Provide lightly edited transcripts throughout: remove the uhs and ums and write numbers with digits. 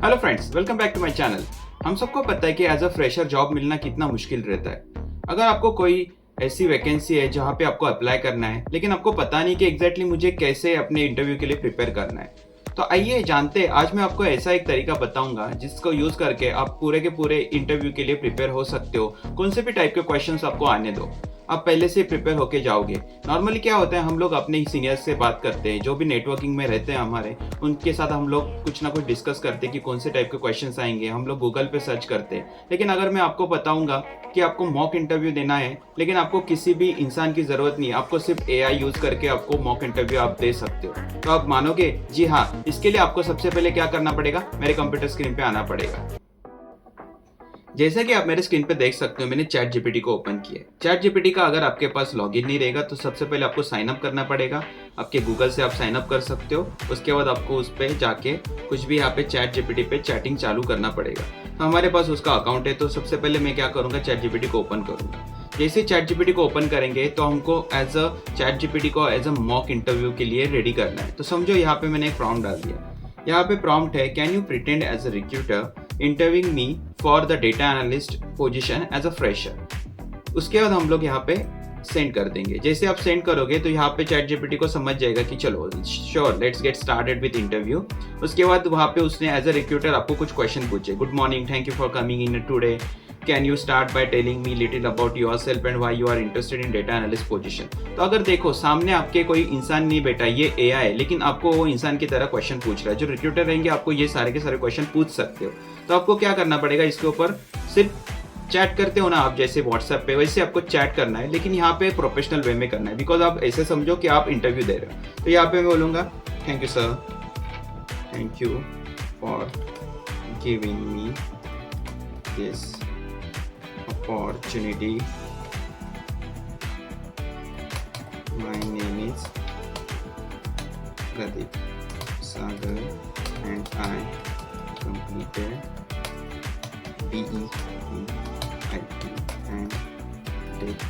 Hello friends, welcome back to my channel. हम सबको पता है कि एज अ फ्रेशर जॉब मिलना कितना मुश्किल रहता है। अगर आपको कोई ऐसी वैकेंसी है जहाँ पे आपको अप्लाई करना है लेकिन आपको पता नहीं कि एग्जैक्टली मुझे कैसे अपने इंटरव्यू के लिए प्रिपेयर करना है, तो आइए जानते हैं। आज मैं आपको ऐसा एक तरीका बताऊंगा जिसको यूज करके आप पूरे के पूरे इंटरव्यू के लिए प्रिपेयर हो सकते हो। कौन से भी टाइप के क्वेश्चंस आपको आने दो, आप पहले से प्रिपेयर होके जाओगे। नॉर्मली क्या होता है, हम लोग अपने सीनियर्स से बात करते हैं, जो भी नेटवर्किंग में रहते हैं हमारे, उनके साथ हम लोग कुछ ना कुछ डिस्कस करते हैं कि कौन से टाइप के क्वेश्चंस आएंगे। हम लोग गूगल पे सर्च करते हैं। लेकिन अगर मैं आपको बताऊंगा कि आपको मॉक इंटरव्यू देना है, लेकिन आपको किसी भी इंसान की जरूरत नहीं, आपको सिर्फ एआई यूज करके आपको मॉक इंटरव्यू आप दे सकते हो, तो आप मानोगे? जी हाँ। इसके लिए आपको सबसे पहले क्या करना पड़ेगा, मेरे कंप्यूटर स्क्रीन पे आना पड़ेगा। जैसा कि आप मेरे स्क्रीन पे देख सकते हो, मैंने चैट जीपीटी को ओपन किया है। चैट जीपीटी का अगर आपके पास लॉगिन नहीं रहेगा तो सबसे पहले आपको साइन अप करना पड़ेगा। आपके गूगल से आप साइन अप कर सकते हो। उसके बाद आपको उस पर जाके कुछ भी यहाँ पे चैट जीपीटी पे चैटिंग चालू करना पड़ेगा। तो हमारे पास उसका अकाउंट है, तो सबसे पहले मैं क्या करूँगा, चैट जीपीटी को ओपन करूँगा। जैसे चैट जीपीटी को ओपन करेंगे तो हमको एज अ चैट जीपीटी को एज अ मॉक इंटरव्यू के लिए रेडी करना है। तो समझो यहाँ पे मैंने एक प्रॉम्प्ट डाल दिया। यहाँ पे प्रॉम्प्ट है, can you pretend as a recruiter interviewing me for the data analyst position as a fresher. उसके बाद हम लोग यहाँ पे सेंड कर देंगे। जैसे आप सेंड करोगे तो यहाँ पे चैट जीपीटी को समझ जाएगा कि चलो sure, let's get started with interview. उसके बाद वहाँ पे उसने एज अ रिक्रूटर आपको कुछ क्वेश्चन पूछे। Good morning, thank you for coming in today, can you start by telling me little about yourself and why you are interested in data analyst position. तो अगर देखो सामने आपके कोई इंसान नहीं बैठा, ये एआई है, लेकिन आपको वो इंसान की तरह क्वेश्चन पूछ रहा है। जो रिक्रूटर रहेंगे आपको ये सारे के सारे क्वेश्चन पूछ सकते हो। तो आपको क्या करना पड़ेगा, इसके ऊपर सिर्फ चैट करते हो ना आप, जैसे व्हाट्सएप पे, वैसे आपको चैट करना है, लेकिन यहाँ पे प्रोफेशनल वे में करना है। बिकॉज आप ऐसे समझो कि आप इंटरव्यू दे रहे हो। तो यहाँ पे मैं बोलूँगा, thank you sir, thank you for giving me this opportunity. My name is Pradeep Sagar and I completed BE in IT and did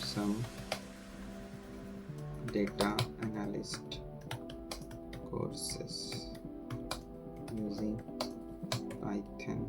some data analyst courses using Python,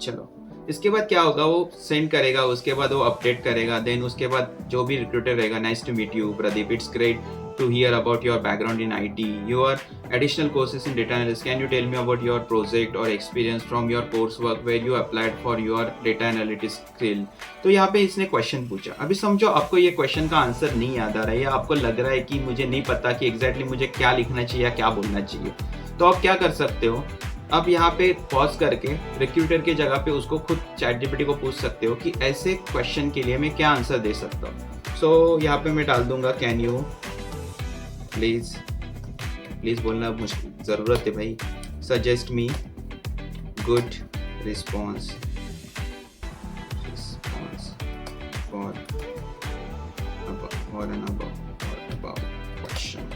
चलो इसके बाद क्या होगा, वो सेंड करेगा, उसके बाद वो अपडेट करेगा। देन उसके बाद जो भी रिक्रूटर रहेगा, nice to meet you Pradeep, it's great to hear about your background in IT, your additional courses in data analyst, can you tell me about your project और experience from your course work where you applied for your data analytics skill. तो यहाँ पे इसने question पूछा। अभी समझो आपको ये क्वेश्चन का आंसर नहीं याद आ रहा है, या आपको लग रहा है कि मुझे नहीं पता कि एग्जैक्टली मुझे क्या लिखना चाहिए या क्या बोलना चाहिए, तो आप क्या कर सकते हो, अब यहाँ पे पॉज करके रिक्रूटर की जगह पे उसको खुद चैट जीपीटी को पूछ सकते हो कि ऐसे क्वेश्चन के लिए मैं क्या आंसर दे सकता हूँ। सो यहाँ पे मैं डाल दूंगा, कैन यू प्लीज, प्लीज बोलना मुश्किल ज़रूरत है भाई, suggest me good response for an about question.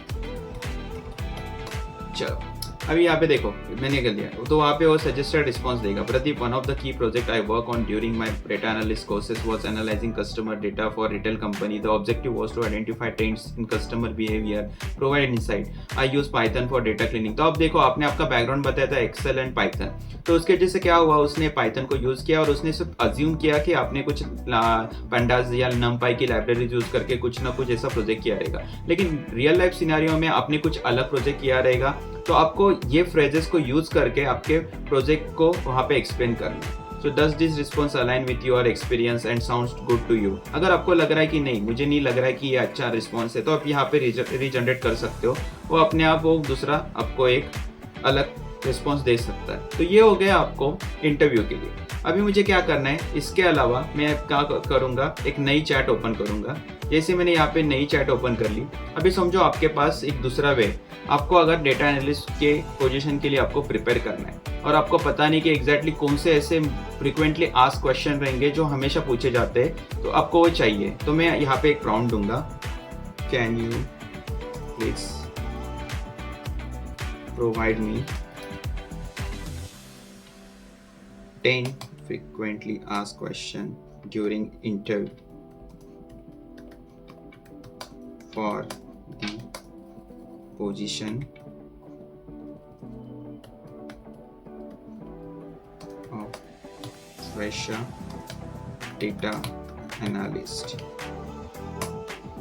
चलो अभी यहाँ पे देखो मैंने कर दिया, तो वहाँ पे वो सजेस्टेड रिस्पॉन्स देगा। Pradeep, one of the key project I work on during my data analyst courses was analysing customer data for retail company. The objective was to identify trends in customer behaviour, provide insight. I use Python for data cleaning. तो अब देखो आपने आपका background बताया था Excel and Python, तो उसके वजह से क्या हुआ, उसने पाइथन को यूज किया और उसने सिर्फ अज्यूम किया कि आपने कुछ पंडाज या नमपाई की लाइब्रेरीज यूज करके कुछ ना कुछ ऐसा प्रोजेक्ट किया रहेगा, लेकिन रियल लाइफ सिनेरियो में आपने कुछ अलग प्रोजेक्ट किया रहेगा। तो आपको ये फ्रेजेस को यूज करके आपके प्रोजेक्ट को वहाँ पे एक्सप्लेन करना है। So does this response align with your experience and sounds good to you. अगर आपको लग रहा है कि नहीं, मुझे नहीं लग रहा है कि ये अच्छा रिस्पॉन्स है, तो आप यहाँ पे रीजनरेट कर सकते हो। वो अपने आप वो दूसरा आपको एक अलग रिस्पॉन्स दे सकता है। तो ये हो गया आपको इंटरव्यू के लिए। अभी मुझे क्या करना है, इसके अलावा मैं क्या करूँगा, एक नई चैट ओपन करूँगा। जैसे मैंने यहाँ पे नई चैट ओपन कर ली। अभी समझो आपके पास एक दूसरा वे, आपको अगर डेटा एनालिस्ट के पोजीशन के लिए आपको प्रिपेयर करना है और आपको पता नहीं कि एग्जैक्टली कौन से ऐसे फ्रिक्वेंटली आस्क्ड क्वेश्चन रहेंगे जो हमेशा पूछे जाते हैं, तो आपको वो चाहिए। तो मैं यहाँ पे एक प्रॉम्प्ट दूंगा, can you please provide me 10 frequently asked question during interview for the position of fresher data analyst।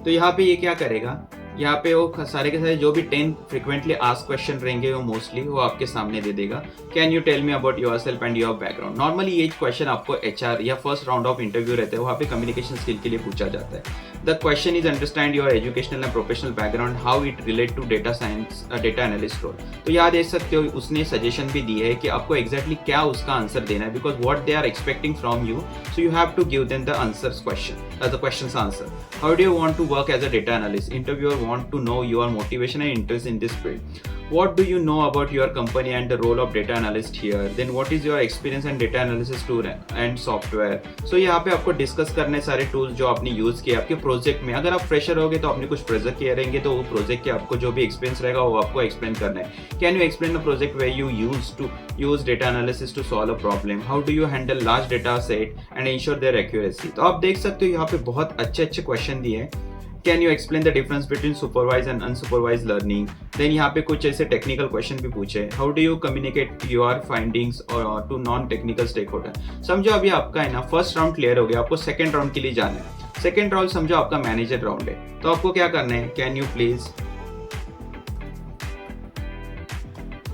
तो यहाँ पे ये क्या करेगा, यहाँ पे वो सारे के सारे जो भी 10 फ्रिक्वेंटली आस्क क्वेश्चन रहेंगे वो मोस्टली वो आपके सामने दे देगा। Can you tell me about yourself and your background. Normally ये क्वेश्चन आपको एचआर या फर्स्ट राउंड ऑफ इंटरव्यू रहते हैं, वहाँ पे कम्युनिकेशन स्किल के लिए पूछा जाता है। The question is understand your educational and professional background, how it relate to data science data analyst role. तो यहाँ देख सकते हो उसने सजेशन भी दी है कि आपको एग्जैक्टली क्या उसका आंसर देना है, because what they are expecting from you, so you have to give them the answers question the questions answer. How do you want to work as a data analyst, interviewer want to know your motivation and interest in this field. What do you know about your company and the role of data analyst here? Then what is your experience in data analysis tool and software? So यहाँ पे आपको discuss करने सारे tools जो आपने use किए आपके project में। अगर आप फ्रेशर होगे तो आपने कुछ प्रोजेक्ट किए रहेंगे, तो वो प्रोजेक्ट के आपको जो भी एक्सपीरियंस रहेगा वो आपको एक्सप्लेन करना है। Can you explain the project way you use data analysis to solve a problem, how do you handle large data set and ensure their accuracy. तो आप देख सकते हो यहाँ पे बहुत अच्छे अच्छे क्वेश्चन दिए हैं। Can you explain the difference between supervise and unsupervise learning. Then यहाँ पे कुछ ऐसे टेक्निकल क्वेश्चन भी पूछे, how do you communicate your findings और to non technical stakeholder. समझो अभी आपका है ना फर्स्ट राउंड क्लियर हो गया, आपको सेकंड राउंड के लिए जाना है। सेकंड राउंड समझो आपका मैनेजर राउंड है, तो आपको क्या करना है, can you please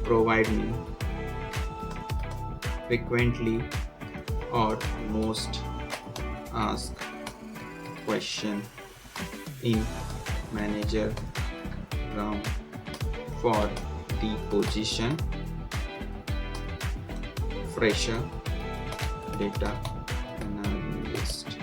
provide me frequently और most ask question in manager round for the position fresher data analyst।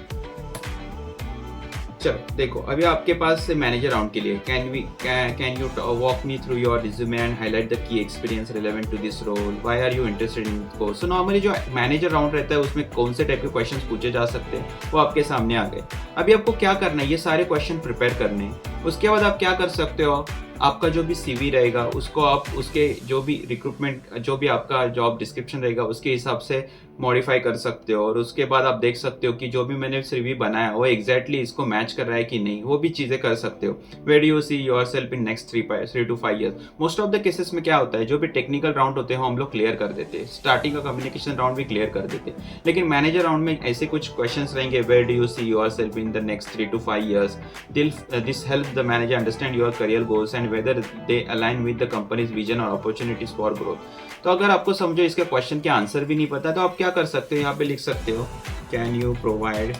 चलो देखो अभी आपके पास से मैनेजर राउंड के लिए can you walk me through your resume and highlight the key experience relevant to this role, why are you interested in course. So normally जो manager round रहता है उसमें कौन से टाइप के क्वेश्चंस पूछे जा सकते हैं वो आपके सामने आ गए। अभी आपको क्या करना है, ये सारे क्वेश्चन प्रिपेयर करने हैं। उसके बाद आप क्या कर सकते हो, आपका जो भी सीवी रहेगा उसको आप उसके जो भी रिक्रूटमेंट जो भी आपका जॉब डिस्क्रिप्शन रहेगा उसके हिसाब से मॉडिफाई कर सकते हो, और उसके बाद आप देख सकते हो कि जो भी मैंने सीवी बनाया वो एग्जैक्टली इसको मैच कर रहा है कि नहीं, वो भी चीज़ें कर सकते हो। Where do you see yourself in next 3 to 5 years। Most of the cases में क्या होता है, जो भी टेक्निकल राउंड होते हैं हम लोग क्लियर कर देते हैं, स्टार्टिंग का कम्युनिकेशन राउंड भी क्लियर कर देते हैं, लेकिन मैनेजर राउंड में ऐसे कुछ क्वेश्चन रहेंगे, where do you see yourself in the next 3 to 5 years। This help the manager understand your career goals and whether they align with the company's vision और opportunities for growth. तो अगर आपको समझो इसके question के answer भी नहीं पता तो आप क्या कर सकते हो, यहाँ पे लिख सकते हो, can you provide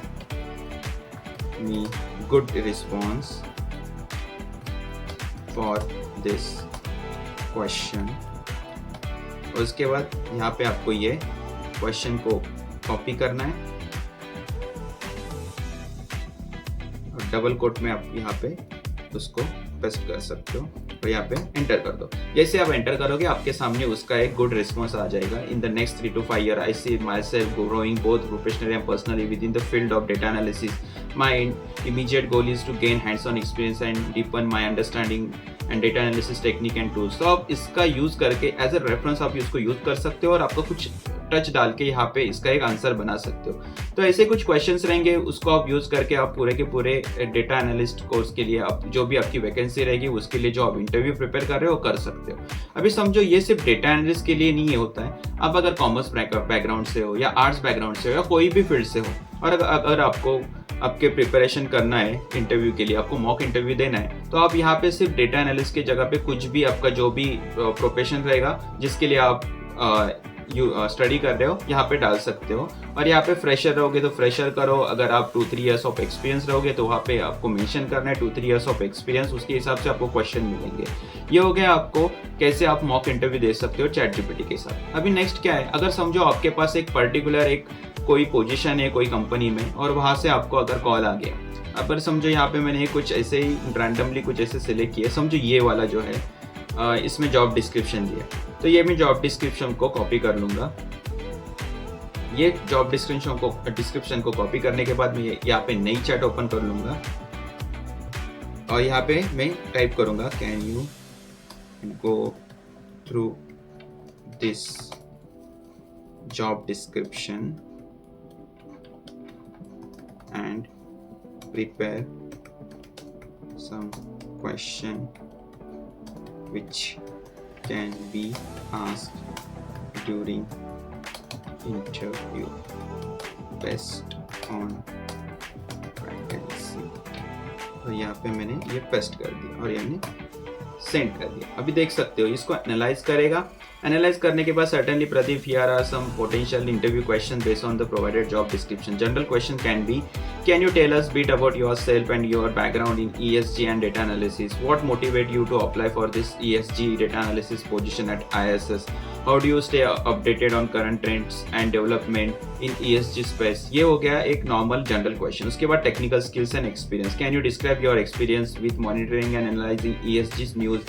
me good response for this question. उसके बाद यहाँ पे आपको ये क्वेश्चन को कॉपी करना है और डबल कोट में आप यहाँ पे उसको पेस्ट कर सकते हो और यहाँ पे एंटर कर दो। जैसे आप एंटर करोगे आपके सामने उसका एक गुड रिस्पॉन्स आ जाएगा। In the next 3 to 5 years I see myself growing both professionally and personally within the field of data analysis. My immediate goal is to gain hands-on experience and deepen my understanding and data analysis technique and tools। तो आप इसका use करके as a reference आप इसको use कर सकते हो और आपको कुछ टच डाल के यहाँ पे इसका एक आंसर बना सकते हो। तो ऐसे कुछ क्वेश्चंस रहेंगे, उसको आप यूज करके आप पूरे के पूरे डेटा एनालिस्ट कोर्स के लिए आप जो भी आपकी वैकेंसी रहेगी उसके लिए जो आप इंटरव्यू प्रिपेयर कर रहे हो कर सकते हो। अभी समझो ये सिर्फ डेटा एनालिस्ट के लिए नहीं होता है, आप अगर कॉमर्स बैकग्राउंड से हो या आर्ट्स बैकग्राउंड से हो या कोई भी फील्ड से हो, और अगर आपको आपके प्रिपरेशन करना है इंटरव्यू के लिए, आपको मॉक इंटरव्यू देना है, तो आप यहाँ पे सिर्फ डेटा एनालिस्ट की जगह पे कुछ भी आपका जो भी प्रोफेशन रहेगा जिसके लिए आप स्टडी कर रहे हो यहाँ पे डाल सकते हो। और यहाँ पे फ्रेशर रहोगे तो फ्रेशर करो, अगर आप 2-3 years ऑफ एक्सपीरियंस रहोगे तो वहाँ पे आपको मेंशन करना है 2-3 years ऑफ एक्सपीरियंस, उसके हिसाब से आपको क्वेश्चन मिलेंगे। ये हो गया आपको कैसे आप मॉक इंटरव्यू दे सकते हो चैट जीपीटी के साथ। अभी नेक्स्ट क्या है, अगर समझो आपके पास एक पर्टिकुलर एक कोई पोजीशन है कोई कंपनी में और वहाँ से आपको अगर कॉल आ गया, अगर समझो यहाँ पे मैंने कुछ ऐसे ही रैंडमली कुछ ऐसे सिलेक्ट किया, समझो ये वाला जो है इसमें जॉब डिस्क्रिप्शन दिया, तो ये मैं जॉब डिस्क्रिप्शन को कॉपी कर लूँगा। ये जॉब डिस्क्रिप्शन को कॉपी करने के बाद मैं यहाँ पे नई चैट ओपन कर लूँगा और यहाँ पे मैं टाइप करूँगा, can you go through this job description and prepare some question which can be asked during interview based on vacancy। तो यहाँ पे मैंने ये पेस्ट कर दिया और ये मैंने सेंड कर दिया। अभी देख सकते हो इसको एनालाइज करेगा। एनालाइज करने के बाद certainly Pradeep here are some potential interview question based on the provided job description. General question can be, can you tell us bit about yourself and your background in ESG and data analysis? What motivated you to apply for this ESG data analysis position at ISS? How do you stay updated on current trends and development in ESG space? ये हो गया एक normal general question। उसके बाद technical skills and experience. Can you describe your experience with monitoring and analyzing ESG news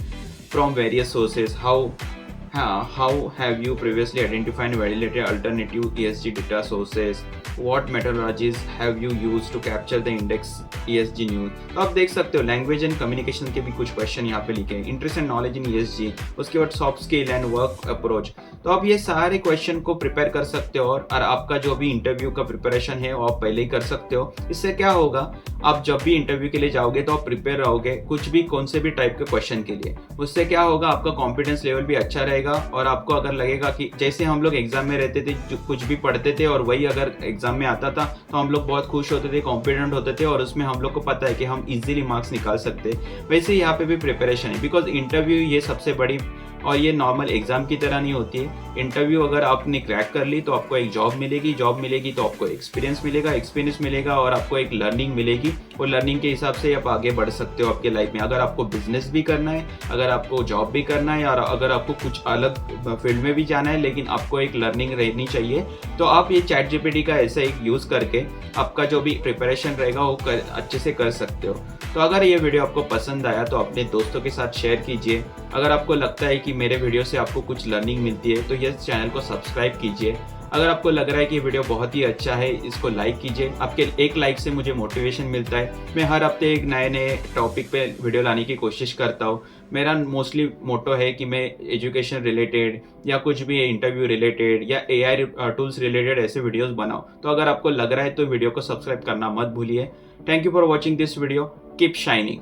from various sources? How have you previously identified and validated alternative ESG data sources? What methodologies have you used to capture the index ESG news? तो आप देख सकते हो language and communication के भी कुछ question यहाँ पे लिखे हैं। Interest and knowledge in ESG, उसके बाद soft skill and work approach. तो आप ये सारे क्वेश्चन को प्रिपेयर कर सकते हो और आपका जो भी इंटरव्यू का प्रिपरेशन है वो आप पहले ही कर सकते हो। इससे क्या होगा, आप जब भी इंटरव्यू के लिए जाओगे तो आप प्रिपेयर रहोगे कुछ भी कौन से भी टाइप के क्वेश्चन के लिए। उससे क्या होगा, आपका कॉन्फिडेंस लेवल भी अच्छा रहेगा और आपको अगर लगेगा कि जैसे हम लोग एग्जाम में रहते थे जो कुछ भी पढ़ते थे और वही अगर एग्जाम में आता था तो हम लोग बहुत खुश होते थे, कॉन्फिडेंट होते थे और उसमें हम लोग को पता है कि हम इजीली मार्क्स निकाल सकते। वैसे यहाँ पे भी प्रिपरेशन है, बिकॉज इंटरव्यू ये सबसे बड़ी और ये नॉर्मल एग्जाम की तरह नहीं होती है। इंटरव्यू अगर आपने क्रैक कर ली तो आपको एक जॉब मिलेगी, जॉब मिलेगी तो आपको एक्सपीरियंस मिलेगा, एक्सपीरियंस मिलेगा और आपको एक लर्निंग मिलेगी और लर्निंग के हिसाब से आप आगे बढ़ सकते हो आपके लाइफ में। अगर आपको बिजनेस भी करना है, अगर आपको जॉब भी करना है और अगर आपको कुछ अलग फील्ड में भी जाना है लेकिन आपको एक लर्निंग रहनी चाहिए, तो आप ये ChatGPT का ऐसा एक यूज़ करके आपका जो भी प्रिपरेशन रहेगा वो अच्छे से कर सकते हो। तो अगर ये वीडियो आपको पसंद आया तो अपने दोस्तों के साथ शेयर कीजिए। अगर आपको लगता है कि मेरे वीडियो से आपको कुछ लर्निंग मिलती है तो ये चैनल को सब्सक्राइब कीजिए। अगर आपको लग रहा है कि वीडियो बहुत ही अच्छा है, इसको लाइक कीजिए। आपके एक लाइक से मुझे मोटिवेशन मिलता है। मैं हर हफ्ते एक नए टॉपिक पे वीडियो लाने की कोशिश करता हूँ। मेरा मोस्टली मोटो है कि मैं एजुकेशन रिलेटेड या कुछ भी इंटरव्यू रिलेटेड या AI टूल्स रिलेटेड ऐसे वीडियोस बनाऊँ। तो अगर आपको लग रहा है तो वीडियो को सब्सक्राइब करना मत भूलिए। Thank you for watching this video. Keep shining.